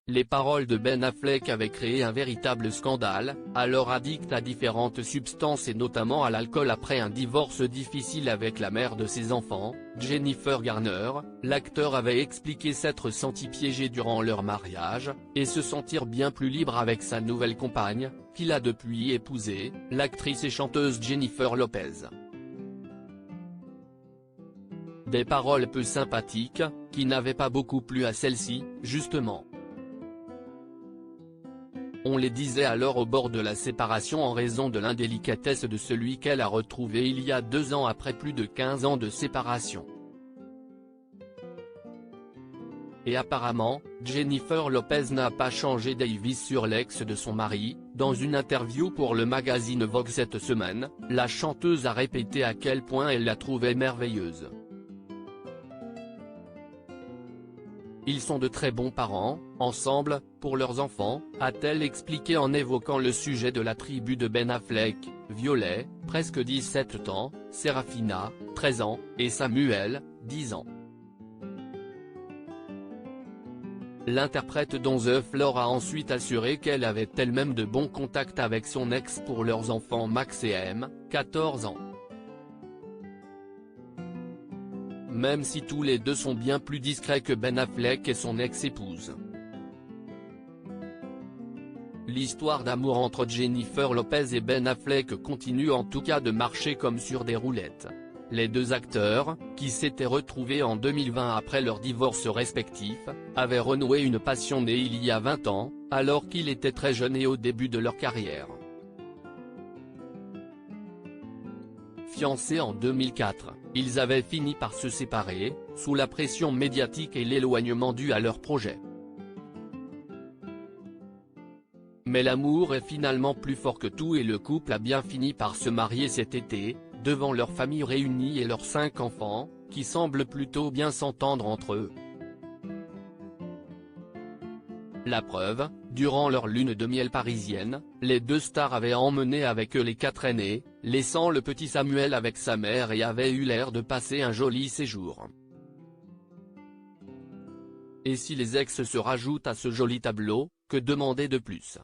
Les paroles de Ben Affleck avaient créé un véritable scandale, alors addict à différentes substances et notamment à l'alcool après un divorce difficile avec la mère de ses enfants, Jennifer Garner. L'acteur avait expliqué s'être senti piégé durant leur mariage, et se sentir bien plus libre avec sa nouvelle compagne, qu'il a depuis épousée, l'actrice et chanteuse Jennifer Lopez. Des paroles peu sympathiques, qui n'avaient pas beaucoup plu à celle-ci, justement. On les disait alors au bord de la séparation en raison de l'indélicatesse de celui qu'elle a retrouvé il y a 2 ans après plus de 15 ans de séparation. Et apparemment, Jennifer Lopez n'a pas changé d'avis sur l'ex de son mari. Dans une interview pour le magazine Vogue cette semaine, la chanteuse a répété à quel point elle la trouvait merveilleuse. Ils sont de très bons parents, ensemble, pour leurs enfants, a-t-elle expliqué en évoquant le sujet de la tribu de Ben Affleck, Violet, presque 17 ans, Serafina, 13 ans, et Samuel, 10 ans. L'interprète dont The Floor a ensuite assuré qu'elle avait elle-même de bons contacts avec son ex pour leurs enfants Max et M, 14 ans. Même si tous les deux sont bien plus discrets que Ben Affleck et son ex-épouse. L'histoire d'amour entre Jennifer Lopez et Ben Affleck continue en tout cas de marcher comme sur des roulettes. Les deux acteurs, qui s'étaient retrouvés en 2020 après leur divorce respectif, avaient renoué une passion née il y a 20 ans, alors qu'ils étaient très jeunes et au début de leur carrière. Fiancés en 2004, ils avaient fini par se séparer, sous la pression médiatique et l'éloignement dû à leur projet. Mais l'amour est finalement plus fort que tout et le couple a bien fini par se marier cet été, devant leur famille réunie et leurs 5 enfants, qui semblent plutôt bien s'entendre entre eux. La preuve, durant leur lune de miel parisienne, les deux stars avaient emmené avec eux les 4 aînés, laissant le petit Samuel avec sa mère et avaient eu l'air de passer un joli séjour. Et si les ex se rajoutent à ce joli tableau, que demander de plus ?